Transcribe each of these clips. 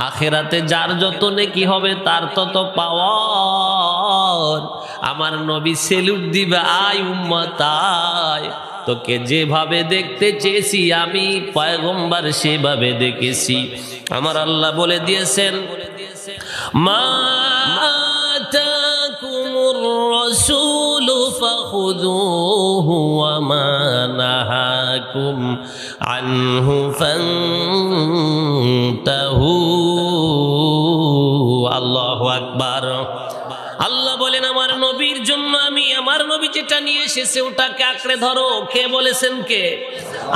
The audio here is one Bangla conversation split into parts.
আখিরাতে যার যত নেকি হবে তার তত পাওয়ার। আমার নবী সেলুট দিবে, আয় উম্মত আয়, তোকে যেভাবে দেখতে চেয়েছি আমি পয়গম্বর সেভাবে দেখেছি। আমার আল্লাহ বলে দিয়েছেন, মা আতাকুমুর রাসূলু ফাখুযুহু ওয়া মা নাহাকুম আনহু ফান্তাহু। আল্লাহু আকবার। আল্লাহ বলেন, আমার নবীর জন্য আমি আমার নবী যেটা নিয়ে এসেছে ওটাকে আঁকড়ে ধরো। কে বলেছেন? কে?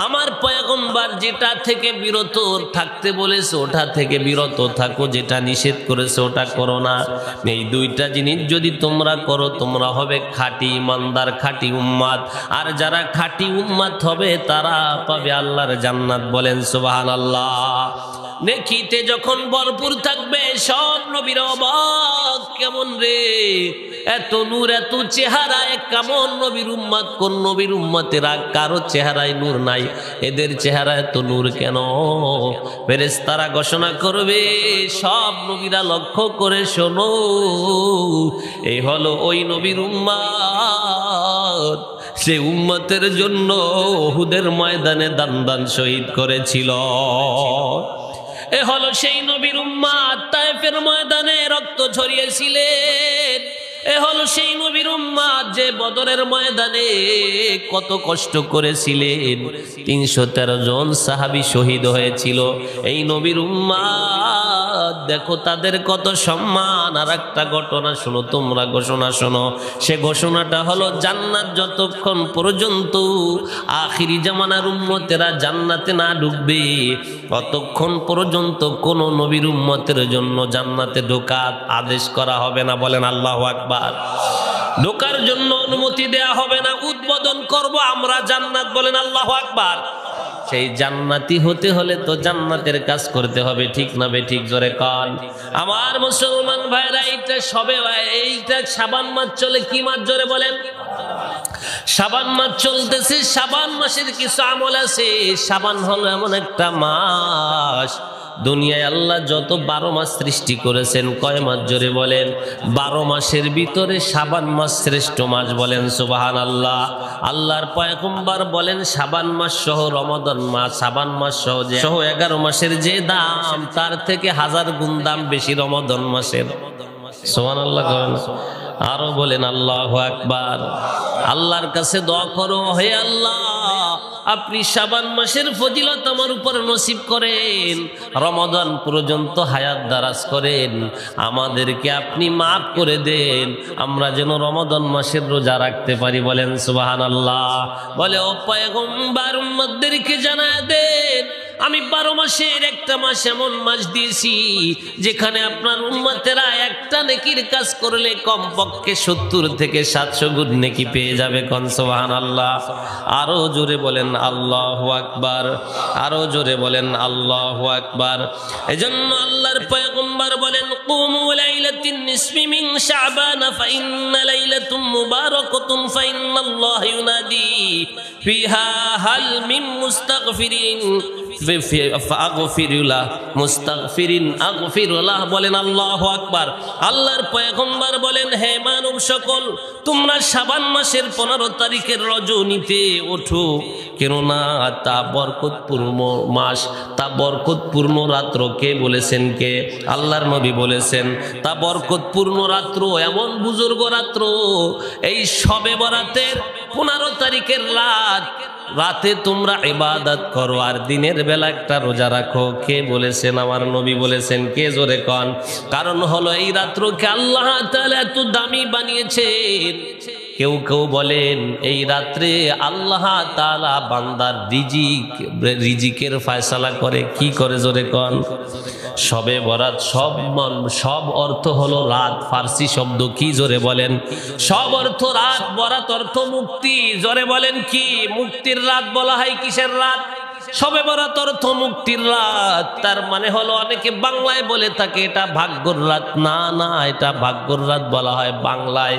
আমার পয়গম্বর যেটা থেকে বিরত থাকতে বলেছে ওটা থেকে বিরত থাকো, যেটা নিষেধ করেছে ওটা করো না। এই দুইটা জিনিস যদি তোমরা করো তোমরা হবে খাঁটি ইমানদার, খাঁটি উম্মাত। আর যারা খাঁটি উম্মাত হবে তারা পাবে আল্লাহর জান্নাত। বলেন সুবহানাল্লাহ। নেকিতে যখন ভরপুর থাকবে সব নবীর অবাক, কেমন রে এত নূর এত চেহারায়, কেমন নবীর উম্মত, কোন নবীর উম্মতেরা কারো চেহারায় নূর নাই, এদের চেহারায় এত নূর কেন? ফেরেশতারা ঘোষণা করবে, সব নবীরা লক্ষ্য করে শোনো, এই হলো ওই নবীর উম্মত, সে উম্মতের জন্য উহুদের ময়দানে দান দান শহীদ করেছিল। এ হলো সেই নবীর উম্মত, তায়েফের ময়দানে রক্ত ঝরিয়েছিলেন। এ হলো সেই নবীর উম্মত যে বদরের ময়দানে কত কষ্ট করেছিলেন। ৩১৩ জন সাহাবী শহীদ হয়েছিল। এই নবীর উম্মত দেখো তাদের কত সম্মান। আর একটা ঘটনা শোনো তোমরা, ঘোষণা শোনো। সে ঘোষণাটা হলো জান্নাত যতক্ষণ পর্যন্ত আখিরি জামানার উম্মতেরা জান্নাতে না ঢুকবে ততক্ষণ পর্যন্ত কোন নবীর উম্মতের জন্য জান্নাতে ঢোকার আদেশ করা হবে না। বলেন আল্লাহু আকবার। ঢোকার জন্য অনুমতি দেয়া হবে না। উদ্বোধন করব আমরা জান্নাত। বলেন আল্লাহু আকবার। সেই জান্নাতি হতে হলে তো জান্নাতের কাজ করতে হবে, ঠিক না বেঠিক? জোরে কান আমার মুসলমান ভাইরা। এইটা শাবান মাস চলে। কি মাস? জোরে বলেন। শাবান মাস চলতেছে। শাবান মাসের কিছু আমল আছে। শাবান হলো এমন একটা মাস, দুনিয়ায় আল্লাহ যত 12 মাস সৃষ্টি করেছেন, কয় মাস? জোরে বলেন। 12 মাসের ভিতরে শাবান মাস শ্রেষ্ঠ মাস। বলেন সুবহানাল্লাহ। আল্লাহর পয়গম্বর বলেন শাবান মাস সহ রমাদান মাস, শাবান মাস সহ 11 মাসের যে দাম তার থেকে 1000 গুণ দাম বেশি রমাদান মাসের। সুবহানাল্লাহ করেন। আরো বলেন আল্লাহু আকবার। আল্লাহর কাছে দোয়া করো, হে আল্লাহ আপনি শাবান মাসের ফজিলত আমার উপর নসিব করেন, রমাদান পর্যন্ত হায়াত দারাজ করেন, আমাদেরকে আপনি মাফ করে দেন, আমরা যেন রমাদান মাসের রোজা রাখতে পারি। বলেন সুবহানাল্লাহ। বলে ও পয়গম্বর উম্মতদেরকে জানায় দেন আমি 12 মাসের একটা মাস এমন মাস দিয়েছি যেখানে আপনার উম্মতেরা একটা নেকির কাজ করলে কমপক্ষে 70 থেকে 700 গুণ নেকি পেয়ে যাবে। কোন সুবহানাল্লাহ। আরো জোরে বলেন আল্লাহু আকবার। আরো জোরে বলেন আল্লাহু আকবার। এজন্য আল্লাহর পয়গম্বর বলেন কুমু লাইলাতিন নিসফি মিন শাবান ফাইন্না লাইলাতুম মুবারাকাতুন ফাইন্নাল্লাহ ইউনাদি ফিহা হাল মিন মুস্তাগফিরিন বলেন আল্লাহু আকবার। আল্লাহর পয়গম্বর বলেন হে মানব সকল, তোমরা শাবান মাসের 15 তারিখের রজনীতে ওঠো, কেননা তা বরকতপূর্ণ মাস, তা বরকতপূর্ণ রাত্র। কে বলেছেন? কে? আল্লাহর নবী বলেছেন তা বরকতপূর্ণ রাত্র, এমন বুজুর্গ রাত্র। এই শবে বরাতের 15 তারিখের রাতে তোমরা ইবাদত করো আর দিনের বেলা একটা রোজা রাখো। কে বলেছেন? আমার নবী বলেছেন। কে? জোরে কন। কারণ হলো এই রাত্রকে আল্লাহ তাআলা এত দামি বানিয়েছেন। কেউ কেউ বলেন এই রাত্রে আল্লাহ তাআলা বান্দার রিজিকের ফয়সালা করে। কি করে? জোরে কন। শবে বরাত সব অর্থ হলো রাত। ফার্সি শব্দ কি? জোরে বলেন। সব অর্থ রাত, বরাত অর্থ মুক্তি। জোরে বলেন কি? মুক্তির রাত বলা হয়। কিসের রাত? শবে বরাত অর্থ মুক্তির রাত। তার মানে হলো অনেকে বাংলায় বলে থাকে এটা ভাগ্যর রাত। না না, এটা ভাগ্যর রাত বলা হয় বাংলায়।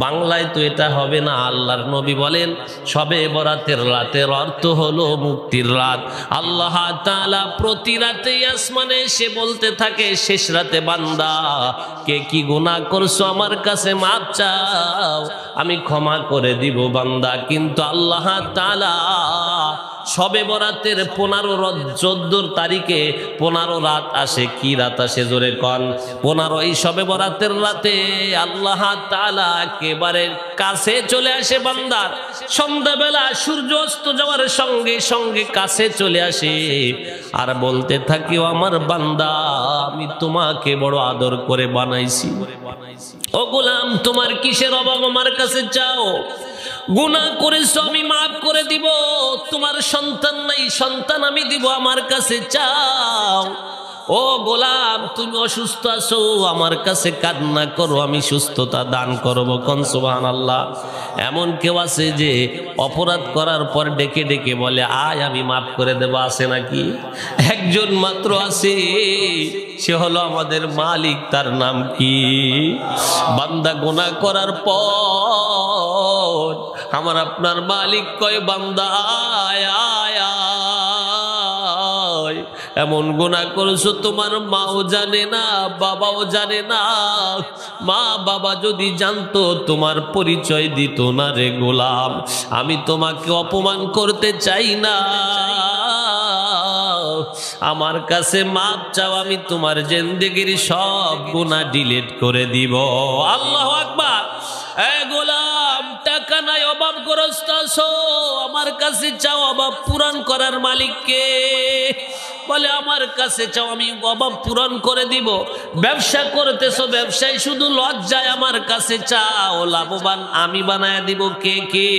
বাংলায় তো এটা হবে না। আল্লাহর নবী বলেন শবে বরাতের রাতের অর্থ হলো মুক্তির রাত। আল্লাহ তাআলা প্রতি রাতে আসমানে এসে বলতে থাকে শেষ রাতে, বান্দা কে কি গুনাহ করছো আমার কাছে মাপ চাও, আমি ক্ষমা করে দিব বান্দা। কিন্তু আল্লাহ তাআলা শবে বরাতের 14 তারিখে 15 রাত আসে। কি রাত আসে জোরে কন? 15। এই শবে বরাতের রাতে আল্লাহ তাআলা একেবারে কাছে চলে আসে বান্দার। সন্ধ্যাবেলা সূর্য অস্ত যাওয়ার সঙ্গে সঙ্গে কাছে চলে আসে আর বলতে থাকে, ও আমার বান্দা, আমি তোমাকে বড় আদর করে বানাইছি। ও গোলাম, তোমার কিসের অভাব আমার কাছে চাও? গুনাহ করেছো আমি মাফ করে দিব। তোমার সন্তান নাই, সন্তান আমি দিব, আমার কাছে চাও। ও গোলাম, তুমি অসুস্থ আছো, আমার কাছে কান্না করো, আমি সুস্থতা দান করব। কোন সুবহানাল্লাহ। এমন কেউ আছে যে অপরাধ করার পর ডেকে ডেকে বলে আয় আমি মাফ করে দেব? আছে নাকি? একজন মাত্র আছে, সে হলো আমাদের মালিক। তার নাম কি? বান্দা গুনাহ করার পর আমার আপনার মালিক কয়, বান্দা আয় আয় আয়। এমন গুনাহ করেছো তোমার মাও জানে না, বাবাও জানে না। মা বাবা যদি জানতো তোমার পরিচয় দিত না রে গোলাম। আমি তোমাকে অপমান করতে চাই না, আমার কাছে মাপ চাও, আমি তোমার জিন্দেগির সব গুনাহ ডিলিট করে দিব। আল্লাহু আকবার। এ গোলাম, টাকা নাই, অভাবগ্রস্ত আছো, আমার কাছে চাও, অভাব পূরণ করার মালিক কে? বলে আমার কাছে চাও, আমি অভাব পূরণ করে দিব। ব্যবসা করতেছো, ব্যবসায় শুধু লজ্জায় আমার কাছে চাও, লাভবান আমি বানায় দিব। কে কে?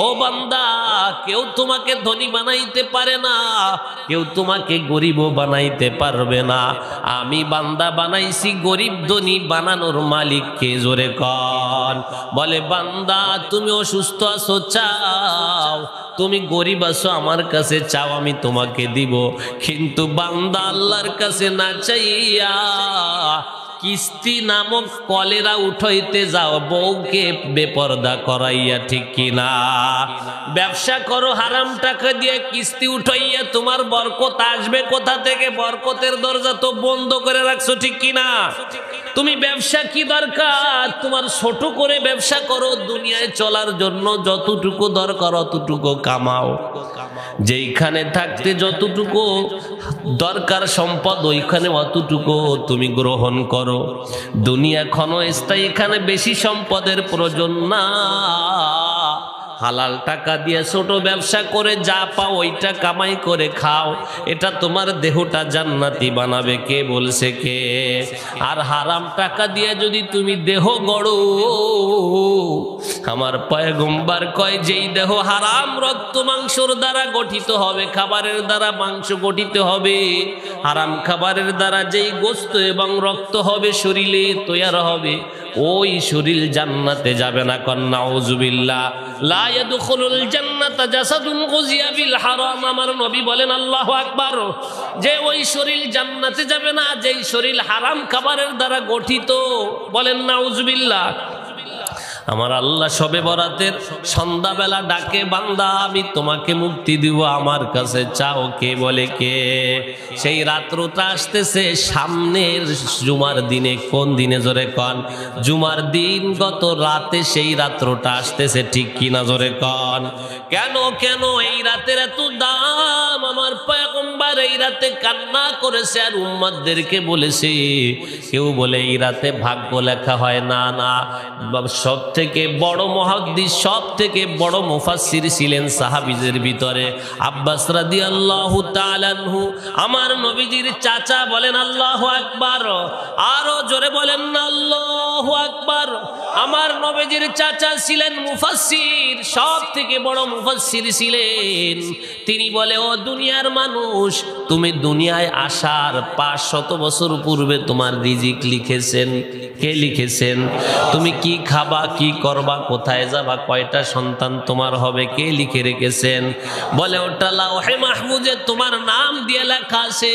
ও বান্দা, কেউ তোমাকে ধনী বানাইতে পারে না, কেউ তোমাকে গরিবও বানাইতে পারবে না। আমি বান্দা বানাইছি, গরিব ধনী বানানোর মালিক কে? জোরে কন। বলে বান্দা তুমি অসুস্থ আছো, চাও, তুমি গরিব আছো, আমার কাছে চাও, আমি তোমাকে দিব। কিন্তু বান্দা আল্লাহর কাছে না চাইয়া কিস্তি নামক কলেরা উঠাইতে যাও, বউকে বেপরদা করাইয়া। ঠিক কিনা? ব্যবসা করো হারাম টাকা দিয়ে, কিস্তি উঠাইয়া, তোমার বরকত আসবে কোথা থেকে? বরকতের দরজা তো বন্ধ করে রাখছো। ঠিক কিনা? তুমি ব্যবসা কি দরকার? তোমার ছোট করে ব্যবসা করো, দুনিয়ায় চলার জন্য যতটুকু দরকার অতটুকু কামাও। যেইখানে থাকতে যতটুকু দরকার সম্পদ, ওইখানে অতটুকু তুমি গ্রহণ করো। দুনিয়া ক্ষণস্থায়ী, এখানে বেশি সম্পদের প্রয়োজন না। হালাল টাকা দিয়ে ছোট ব্যবসা করে যা পাও ওইটা কামাই করে খাও, এটা তোমার দেহটা জান্নাতি বানাবে। কে বলছে? কে? আর হারাম টাকা দিয়ে যদি তুমি দেহ গড়ো, আমার পয়গম্বর কয় যেই দেহ হারাম রক্ত মাংসর দ্বারা গঠিত হবে, খাবারের দ্বারা মাংস গঠিত হবে, হারাম খাবারের দ্বারা যেই গোশত এবং রক্ত হবে শরীরে তৈয়ার হবে, ওই শরীর জান্নাতে যাবে না। কন্যা নাউযুবিল্লাহ। লা ইয়াদখুলুল জান্নাতা জাসাদুন গুযিয়া বিল হারাম। আমার নবী বলেন আল্লাহু আকবার, যে ওই শরীর জান্নাতে যাবে না যেই শরীর হারাম খাবারের দ্বারা গঠিত। বলেন নাউযুবিল্লাহ। আমার আল্লাহ শবে বরাতের সন্ধ্যাবেলা ডাকে, বান্দা আমি তোমাকে মুক্তি দিব, আমার কাছে চাও। কে? বলে কে? সেই রাত্রটা আসতেছে সামনের জুমার দিনে। কোন দিনে? জোরে কন। জুমার দিন গত রাতে সেই রাত্রটা আসতেছে। ঠিক কিনা? জোরে কন। কেন কেন এই রাতের এত দাম? আমার পয়গম্বর এই রাতে কান্না করেছে আর উম্মতদেরকে বলেছে। কেউ বলে এই রাতে ভাগ্য লেখা হয়। না না, সব থেকে বড় মুহাদ্দিস, সব থেকে বড় মুফাসসির ছিলেন সাহাবীদের ভিতরে আব্বাস রাদিয়াল্লাহু তাআলা আনহু, আমার নবীজির চাচা। বলেন আল্লাহু আকবার। আরো জোরে বলেন না আল্লাহু আকবার। আমার নবীজির চাচা ছিলেন মুফাসসির, সব থেকে বড় মুফাসসির ছিলেন। তিনি বলে, ও দুনিয়ার মানুষ, তুমি দুনিয়ায় আসার 500 বছর পূর্বে তোমার রিজিক লিখেছেন। কে লিখেছেন? তুমি কি খাবা, কি করবা, কোথায় যাবা, কয়টা সন্তান তোমার হবে, কে লিখে রেখেছেন? বলে, ওটা লাওহে মাহফুজে তোমার নাম দিয়ে লেখা আছে।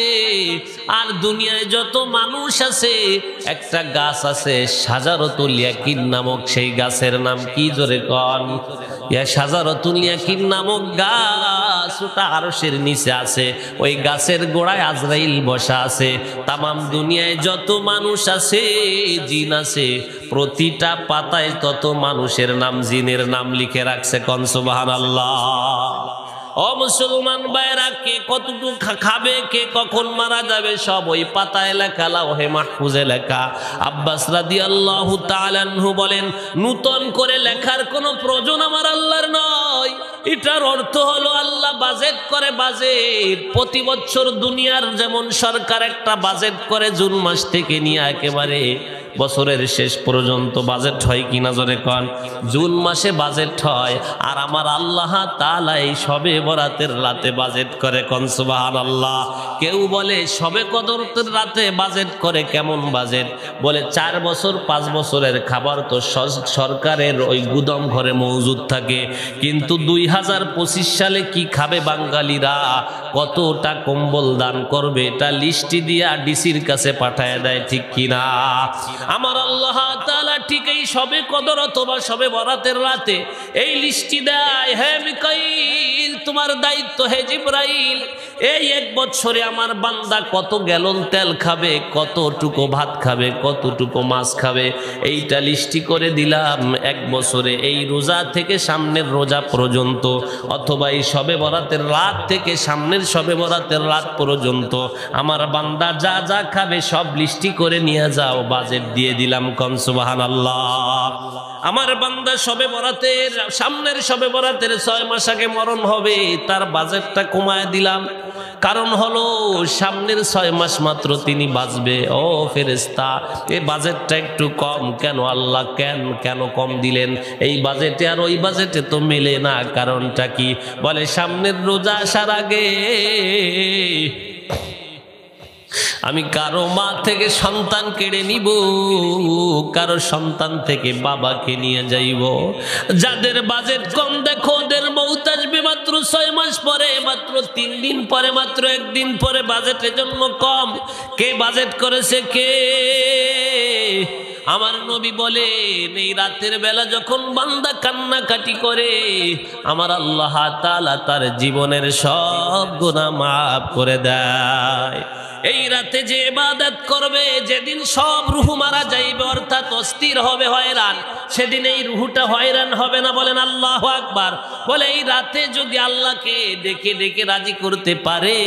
আর দুনিয়ায় যত মানুষ আছে, একটা গাছ আছে শাজারাতুল ইয়াকিন নামক, সেই গাছের নাম কি জোরে কন? ইয়া শাজারাতুল ইয়াকিন নামক গাছ, ওটা আরশের নিচে আছে। ওই গাছের গোড়ায় আজরাইল বসা আছে। তামাম দুনিয়ায় যত মানুষ আছে, জিন আছে, প্রতিটা পাতায় তত মানুষের নাম, জিনের নাম লিখে রাখছে। কোন সুবহানাল্লাহ। ও মুসলমান ভাইরা, কে কতটুকু খাবে, কে কখন মারা যাবে, সব ওই পাতায় লেখা, লাওহে মাহফুজে লেখা। আব্বাস রাদিয়াল্লাহু তাআলা আনহু বলেন, নূতন করে লেখার কোনো প্রয়োজন আমার আল্লাহর নয়। এটার অর্থ হলো আল্লাহ বাজেট করে, বাজেট প্রতি বছর দুনিয়ার যেমন সরকার একটা বাজেট করে, জুন মাস থেকে নিয়ে একেবারে বছরের শেষ পর্যন্ত বাজেট হয় কিনা জোরে কন? জুন মাসে বাজেট হয়, আর আমার আল্লাহ তাআলা এই শবে বরাতের রাতে বাজেট করে। কোন সুবহানাল্লাহ। কেউ বলে শবে কদরের রাতে বাজেট করে, কেমন বাজেট? বলে 4 বছর 5 বছরের খাবার তো সরকারের ওই গুদাম ঘরে মজুদ থাকে, কিন্তু 2025 সালে কি খাবে বাঙালিরা, কতটা কম্বল দান করবে, এটা লিস্টি দিয়া ডিসির কাছে পাঠায় দেয়, ঠিক কিনা? আমার আল্লাহ তাআলা ঠিক এই শবে কদর অথবা শবে বরাতের রাতে এই লিস্টি দেয়, হে মিকাইল তোমার দায়িত্ব, হে জিবরাইল এই 1 বছরে আমার বান্দা কত গ্যালন তেল খাবে, কতটুকু ভাত খাবে, কতটুকু মাছ খাবে, এইটা লিস্টি করে দিলাম 1 বছরে। এই রোজা থেকে সামনের রোজা পর্যন্ত, অথবা এই শবে বরাতের রাত থেকে সামনের শবে বরাতের রাত পর্যন্ত আমার বান্দা যা যা খাবে সব লিস্টি করে নিয়ে যাও, বাজেট দিয়ে দিলাম। কোন সুবহানাল্লাহ। আমার বান্দা শবে বরাতের সামনের শবে বরাতের 6 মাস আগে মরণ হবে, তার বাজেটটা কমায় দিলাম। কারণ হলো সামনের 6 মাস মাত্র তিনি বাঁচবে। ও ফেরেশতা, এই বাজেটটা একটু কম কেন আল্লাহ? কেন কম দিলেন? এই বাজেটে আর ওই বাজেটে তো মেলে না। কারণটা কি? বলে সামনের রোজা আসার আগে আমি কারো মা থেকে সন্তান কেড়ে নিব, কারো সন্তান থেকে বাবাকে নিয়ে যাইব। যাদের বাজেট কম দেখো ওদের মৌত আসবে মাত্র 6 মাস পরে, মাত্র 3 দিন পরে, মাত্র 1 দিন পরে। বাজেটের জন্য কম। কে বাজেট করেছে? কে? আমার নবী বলেন, এই রাতের বেলা যখন বান্দা কান্নাকাটি করে, আমার আল্লাহ তাআলা তার জীবনের সব গুনাহ মাফ করে দেয়। এই রাতে যে ইবাদত করবে, যেদিন সব রূহ মারা যাইবে, অর্থাৎ অস্থির হবে, হয়রান, সেদিন এই রূহটা হয়রান হবে না। বলেন আল্লাহু আকবার। বলে এই রাতে যদি আল্লাহকে ডেকে ডেকে রাজি করতে পারে,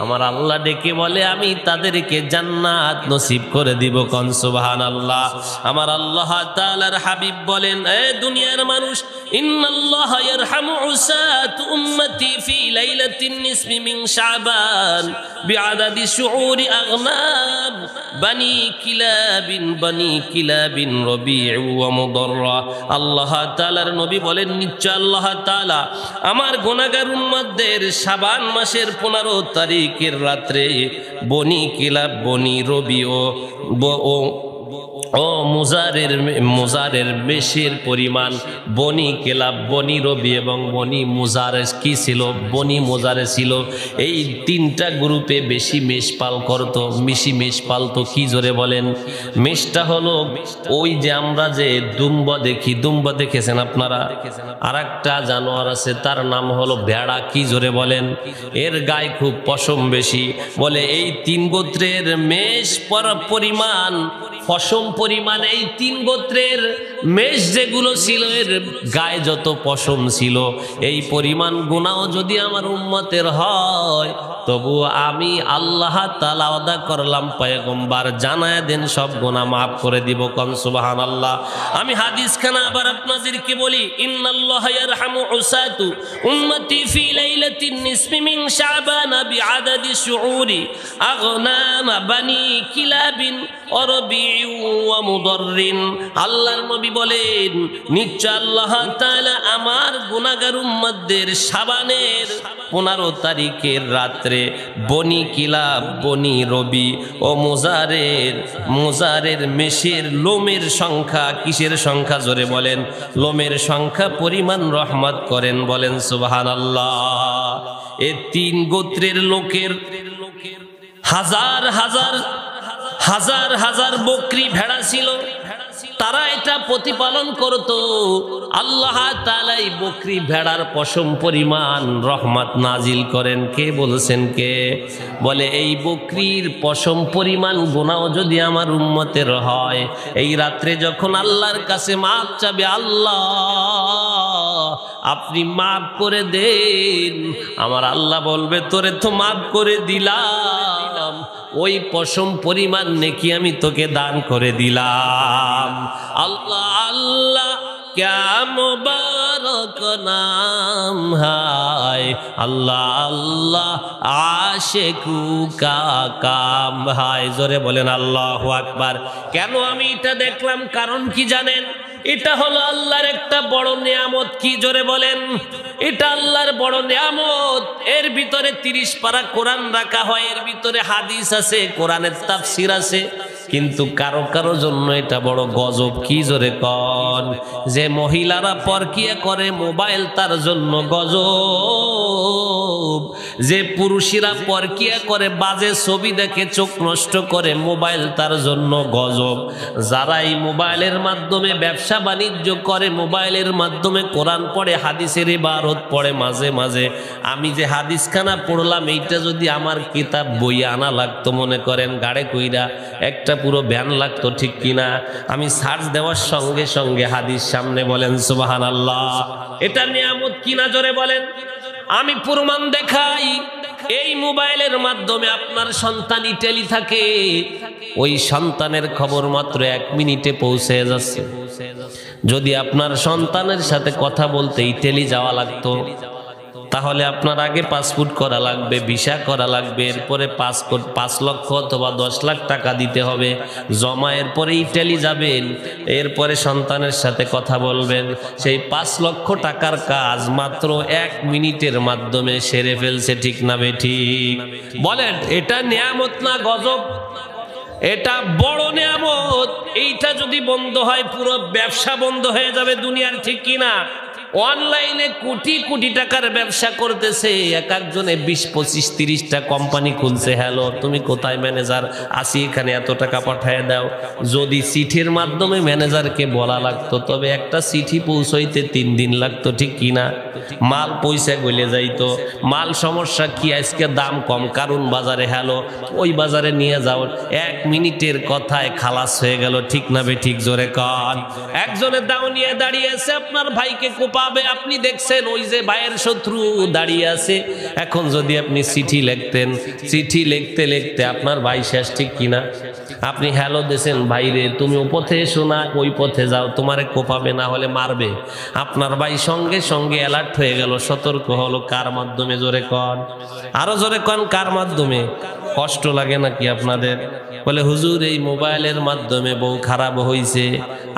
আমার আল্লাহ ডেকে বলে আমি তাদেরকে জান্নাত নসিব করে দিব। কোন সুবহানাল্লাহ। আমার আল্লাহ তাআলার হাবিব বলেন, এ দুনিয়ার মানুষ, ইন্নাল্লাহা ইয়ারহামু উসাত উম্মতি ফি লাইলাতিন নিসফি মিন শাবান বিআদাদি শুউরি আগনাব বানি কিলাবিন রবিউ ওয়া মুদাররা। আল্লাহ তাআলার নবী বলেন, নিশ্চয় আল্লাহ তাআলা আমার গুনাহগার উম্মতদের শাবান মাসের 15 তারিখের রাত্রে বনি কিলাব, বনি রবিউ ও মুজারের মেষের পরিমাণ, বনি কেলাব, বনি রবি এবং বনি মুজারে কি ছিল? বনি মুজারে ছিল। এই 3টা গ্রুপে বেশি মেষ পাল করতো, বেশি মেষ পালতো। কি জোরে বলেন? মেষটা হলো ওই যে আমরা যে দুম্বা দেখি, দুম্বা দেখেছেন আপনারা? আর একটা জানোয়ার আছে, তার নাম হলো ভেড়া। কি জোরে বলেন? এর গায়ে খুব পশম বেশি। বলে এই 3 গোত্রের মেষ পরিমাণ, পশম পরিমাণ, এই 3 গোত্রের মেষ যেগুলো ছিল, এর গায়ে যত পশম ছিল, এই পরিমাণ গুনাহ যদি আমার উম্মতের হয়, তবু আমি আল্লাহ তাআলা ওয়াদা করলাম পয়গম্বর জানায় দেন সব গুনাহ মাফ করে দিব। কোন সুবহানাল্লাহ। আমি হাদিসখানা আবার আপনাদেরকে বলি, ইন্নাল্লাহা ইয়ারহামু উসাতু উম্মতি ফি লাইলাতিন নিসফি মিন শাবান বিআদাদি শুউরি আগনাম বানি কিলাবিন অরবিউ ওয়া মুদাররিন। আল্লাহর নবী বলেন, নিশ্চয় আল্লাহ তাআলা আমার গুনাহগার উম্মতদের শাবানের 15 তারিখের রাত্রে বনি কিলাব, বনি রবি ও মুজারের মেষের লোমের সংখ্যা, কিসের সংখ্যা জোরে বলেন, লোমের সংখ্যা পরিমাণ রহমত করেন। বলেন সুবহানাল্লাহ। এই 3 গোত্রের লোকের হাজার হাজার বকরি ভেড়া ছিল, তারা এটা প্রতিপালন করত। আল্লাহ তাআলা এই বকরি ভেড়ার পশম পরিমাণ রহমত নাজিল করেন। কে বলছেন? কে বলে, এই বকরির পশম পরিমাণ গুনাহ যদি আমার উম্মতের হয়, এই রাত্রে যখন আল্লাহর কাছে মাপ চাবে, আল্লাহ আপনি মাফ করে দেন, আমার আল্লাহ বলবে তোরে তো মাফ করে দিলাম, ওই পশম পরিমাণ নেকি আমি তোকে দান করে দিলাম। আল্লাহ আল্লাহ ক্যা মুবারক নাম হায়, আল্লাহ আল্লাহ আশিকু কা কাম হায়। জোরে বলেন আল্লাহু আকবার। কেন আমি এটা দেখলাম? কারণ কি জানেন? এটা হলো আল্লাহর একটা বড় নিয়ামত। কি জোরে বলেন? এটা আল্লাহর বড় নিয়ামত। এর ভিতরে 30 পারা কোরআন রাখা হয়, এর ভিতরে হাদিস আছে, কোরআনের তাফসীর আছে, কিন্তু কারো কারো জন্য এটা বড় গজব। কি জোরে কন? যে মহিলারা পরকিয়া করে, মোবাইল তার জন্য গজব। যে পুরুষেরা পরকিয়া করে, বাজে ছবি দেখে চোখ নষ্ট করে, মোবাইল তার জন্য গজব। যারা এই মোবাইলের মাধ্যমে ব্যবসা বাণিজ্য করে, মোবাইলের মাধ্যমে কোরআন পড়ে, হাদিসের ইবারত পড়ে, মাঝে মাঝে আমি যে হাদিসখানা পড়লাম, এইটা যদি আমার কিতাব বই আনা লাগতো, মনে করেন গাড়ে কইরা একটা পুরো ভ্যান লাগতো, ঠিক কিনা? আমি সার্চ দেওয়ার সঙ্গে সঙ্গে হাদিস সামনে। বলেন সুবহানাল্লাহ। এটা নিয়ামত কিনা জোরে বলেন। আমি প্রমাণ দেখাই। এই মোবাইলের মাধ্যমে আপনার সন্তান ইটালি থাকে, ওই সন্তানের খবর মাত্র 1 মিনিটে পৌঁছে যাচ্ছে। যদি আপনার সন্তানের সাথে কথা বলতে ইটালি যাওয়া লাগতো, তাহলে আপনার আগে পাসপোর্ট করা লাগবে, ভিসা করা লাগবে, এরপরে 5 লক্ষ অথবা 10 লাখ টাকা দিতে হবে জমা। এরপরে ইটালি যাবেন, এরপরে সন্তানের সাথে কথা বলবেন। সেই 5 লক্ষ টাকার কাজ মাত্র 1 মিনিটের মাধ্যমে সেরে ফেলছে। ঠিক না বেঠিক? বলেন, এটা নিয়ামত না গজব? এটা বড় নিয়ামত। এইটা যদি বন্ধ হয়, পুরো ব্যবসা বন্ধ হয়ে যাবে দুনিয়ার। ঠিক কিনা? অনলাইনে কোটি কোটি টাকার ব্যবসা করতেছে, এক একজনে 20, 25, 30টা কোম্পানি খুলছে। হ্যালো, তুমি কোথায়? ম্যানেজার আসি, এখানে এত টাকা পাঠিয়ে দাও। যদি চিঠির মাধ্যমে ম্যানেজারকে বলা লাগতো, তবে একটা চিঠি পৌঁছাইতে 3 দিন লাগতো। ঠিক কিনা? মাল পয়সা গলে যাইতো। মাল সমস্যা কি? আজকে দাম কম, কারণ বাজারে। হ্যালো, ওই বাজারে নিয়ে যাও, 1 মিনিটের কথায় খালাস হয়ে গেল। ঠিক না বেঠিক? জোরে কন। একজনের দাও নিয়ে দাঁড়িয়ে আছে, আপনার ভাইকে কোপাবে, আপনি দেখছেন ওই যে ভাইয়ের শত্রু দাঁড়িয়ে আছে। এখন যদি আপনি চিঠি লিখতেন, চিঠি লিখতে লিখতে আপনার ভাই শেষ। ঠিক কিনা? আপনি হ্যালো দেন, ভাইরে তুমি ও পথে এসো না, ওই পথে যাও, তোমারে কোপাবে, না হলে মারবে। আপনার ভাই সঙ্গে সঙ্গে অ্যালার্ট হয়ে গেল, সতর্ক হলো। কার মাধ্যমে? জোরে কন, আরো জোরে কন। কার মাধ্যমে? কষ্ট লাগে নাকি আপনাদের? বলে হুজুর এই মোবাইলের মাধ্যমে বউ খারাপ হইছে।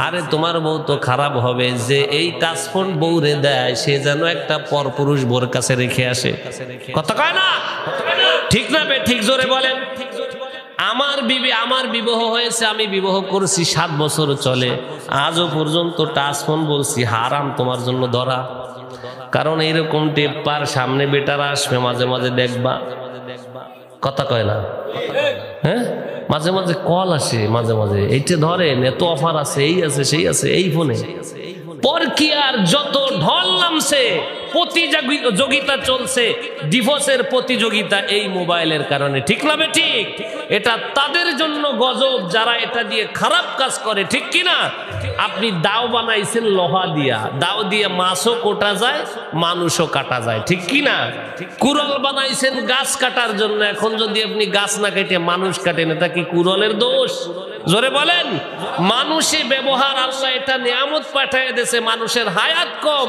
আরে তোমার বউ তো খারাপ হবে, যে এই টাচফোন বউরে দেয়, সে যেন একটা পরপুরুষ বোর কাছে রেখে আসে। কথা কয় না? ঠিক না ঠিক? জোরে বলেন। আমার বিবাহ হয়েছে, আমি বিবাহ করছি 7 বছর চলে, আজও পর্যন্ত টাচফোন বলছি হারাম তোমার জন্য ধরা। কারণ এইরকম টেপার সামনে বেটারা আসবে, মাঝে মাঝে দেখবা। কথা কয় না? হ্যাঁ, মাঝে মাঝে কল আসে, মাঝে মাঝে এইটা ধরেন, এত অফার আছে, এই আছে, সেই আছে, এই ফোনে। পরকিয়ার যত ঢল নামছে, প্রতিযোগিতা চলছে, ডিভোর্সের প্রতিযোগিতা এই মোবাইলের কারণে। ঠিক না ঠিক? এটা তাদের জন্য গজব যারা এটা দিয়ে খারাপ কাজ করে। ঠিক কিনা? আপনি দাও বানাইছেন লোহা দিয়া, দাও দিয়ে মাছও কোটা যায়, মানুষও কাটা যায়, ঠিক কি না? কুড়াল বানাইছেন গাছ কাটার জন্য, এখন যদি আপনি গাছ না কেটে মানুষ কাটেন, এটা কি কুড়ালের দোষ? জোরে বলেন। মানুষে ব্যবহার, আল্লাহ এটা নিয়ামত পাঠিয়ে দিয়েছে। মানুষের হায়াত কম,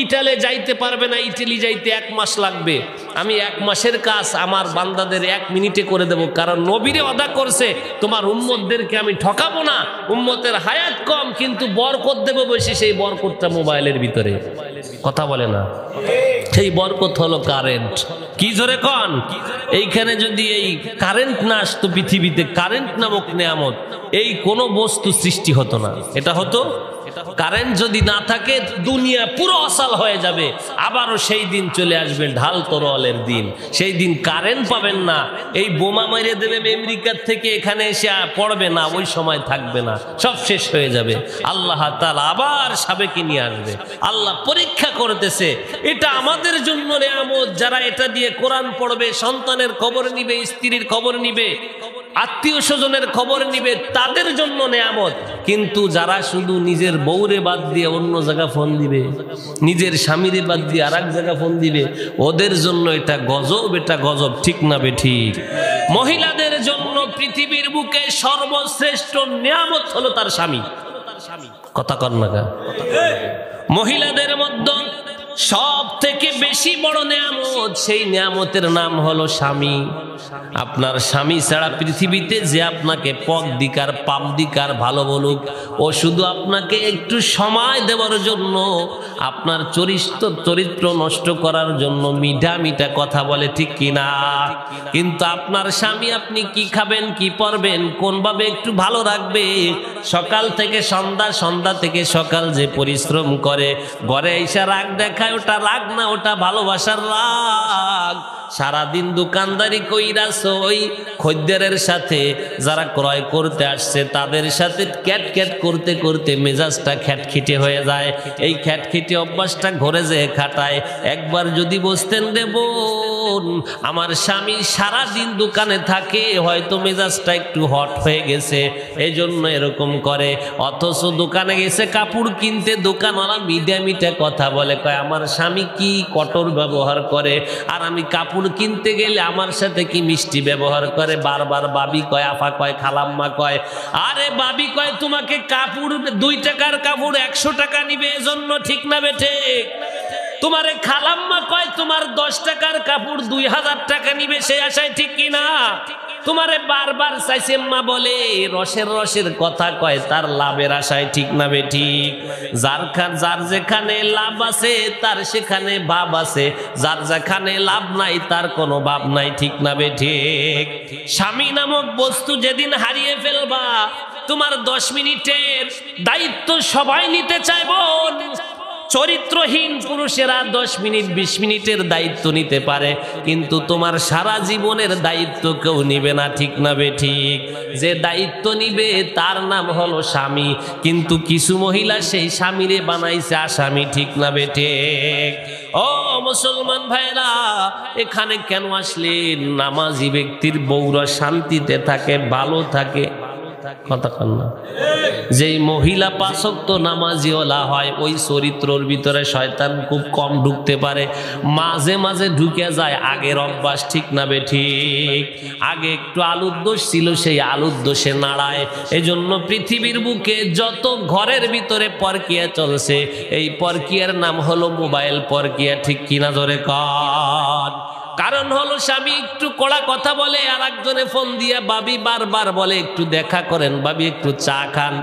ইটালে যাইতে পারবে না, ইটালি যাইতে 1 মাস লাগবে। আমি 1 মাসের কাজ আমার বান্দাদের 1 মিনিটে করে দেব, কারণ নবীরে ওয়াদা করছে তোমার উম্মতদেরকে আমি ঠকাবো না। উম্মতের হায়াত কম কিন্তু বরকত দেব বেশি, সেই বরকতটা মোবাইলের ভিতরে। কথা বলে না? সেই বরকত হলো কারেন্ট। কি জোরে কন? এইখানে যদি এই কারেন্ট না আসতো পৃথিবীতে, কারেন্ট নামক নিয়ামত, এই কোন বস্তু সৃষ্টি হতো না। এটা হতো, কারেন্ট যদি না থাকে দুনিয়া পুরো অসাল হয়ে যাবে। আবারও সেই দিন চলে আসবে ঢাল তরোয়ালের দিন, সেই দিন কারেন্ট পাবেন না। এই বোমা মেরে দেবে আমেরিকার থেকে, এখানে এসে পড়বে না, ওই সময় থাকবে না, সব শেষ হয়ে যাবে। আল্লাহ তাআলা আবার সাবেকি নিয়ে আসবে। আল্লাহ পরীক্ষা করতেছে, এটা আমাদের জন্য নিয়ামত। যারা এটা দিয়ে কোরআন পড়বে, সন্তানের খবর নিবে, স্ত্রীর খবর নিবে, আত্মীয় স্বজনের খবর নিবে, তাদের জন্য নিয়ামত। কিন্তু যারা শুধু নিজের বউরে বাদ দিয়ে অন্য জায়গা ফোন দিবে, নিজের স্বামীরে বাদ দিয়ে আরেক জায়গা ফোন দিবে, ওদের জন্য এটা গজব, এটা গজব, ঠিক না বেঠিক? মহিলাদের জন্য পৃথিবীর বুকে সর্বশ্রেষ্ঠ নিয়ামত হলো তার স্বামী। কথা কর না? মহিলাদের মধ্যে সব থেকে বেশি বড় নিয়ামত, সেই নিয়ামতের নাম হলো স্বামী। আপনার স্বামী ছাড়া পৃথিবীতে যে আপনাকে পথ দিকার পাপ দিকার ভালো বলুক, ও শুধু আপনাকে একটু সময় দেওয়ার জন্য, আপনার চরিত্র নষ্ট করার জন্য মিঠা মিঠা কথা বলে, ঠিক কিনা? কিন্তু আপনার স্বামী আপনি কি খাবেন, কি পরবেন, কোনভাবে একটু ভালো রাখবে, সকাল থেকে সন্ধ্যা, সন্ধ্যা থেকে সকাল যে পরিশ্রম করে, ঘরে এসে রাগ দেখায়, ওটা রাগ না, ওটা ভালোবাসার রাগ। সারাদিন দোকানদারি কইরাছ, ওই খদ্দেরের সাথে যারা ক্রয় করতে আসছে তাদের সাথে ক্যাট ক্যাট করতে করতে মেজাজটা খ্যাটখিটে হয়ে যায়। এই খ্যাটখিটে অভ্যাসটা ঘরে যেয়ে খাটায়। একবার যদি বসতেন, দেব আমার স্বামী সারাদিন দোকানে থাকে, হয়তো মেজাজটা একটু হট হয়ে গেছে, এই জন্য এরকম করে। অথচ দোকানে গেছে কাপড় কিনতে, দোকানওয়ালা মিঠা মিঠা কথা বলে, কয় আমার স্বামী কি কঠোর ব্যবহার করে, আর আমি কাপড় কিনতে গেলে আমার সাথে কি মিষ্টি ব্যবহার করে। বারবার বাবি কয়, আফা কয়, খালাম্মা কয়। আরে বাবি কয় তোমাকে কাপড় 2 টাকার কাপড় 100 টাকা নিবে, এজন্য, ঠিক না বেঠে? তোমারে খালাম্মা কয় তোমার 10 টাকার কাপড় 2000 টাকা নিবে, সেই আশায়, ঠিক কিনা? তোমারে বারবার চাইছেম্মা বলে, রসের কথা কয় তার লাভের আশায়, ঠিক না বেঠিক? যার যেখানে লাভ আছে তার সেখানে ভাব আছে, যার যেখানে লাভ নাই তার কোনো ভাব নাই, ঠিক না বেঠিক? স্বামী নামক বস্তু যেদিন হারিয়ে ফেলবা, তোমার 10 মিনিটের দায়িত্ব সবাই নিতে চাইব। চরিত্রহীন পুরুষেরা 10 মিনিট 20 মিনিটের দায়িত্ব নিতে পারে, কিন্তু তোমার সারা জীবনের দায়িত্ব কেউ নিবে না, ঠিক না বেঠিক? যে দায়িত্ব নিবে তার নাম হলো স্বামী। কিন্তু কিছু মহিলা সেই স্বামীরে বানাইছে আসামি, ঠিক না বেঠিক? ও মুসলমান ভাইরা, এখানে কেন আসলেন? নামাজি ব্যক্তির বউরা শান্তিতে থাকে, ভালো থাকে। কথা কন না? যেই মহিলা 5 ওয়াক্ত নামাজিওয়ালা হয়, ওই চরিত্রর ভিতরে শয়তান খুব কম ঢুকতে পারে, মাঝে মাঝে ঢুকে যায়। আগের অভ্যাস, ঠিক না বেঠিক? আগে একটু আলুর দোষ ছিল, সেই আলুর দোষে নাড়ায়। এজন্য পৃথিবীর বুকে যত ঘরের ভিতরে পরকিয়া চলছে, এই পরকিয়ার নাম হলো মোবাইল পরকিয়া, ঠিক কিনা? ধরে কর। কারণ হলো স্বামী একটু কড়া কথা বলে, আর একজনে ফোন দিয়ে বাবি বারবার বলে একটু দেখা করেন, বাবি একটু চা খান।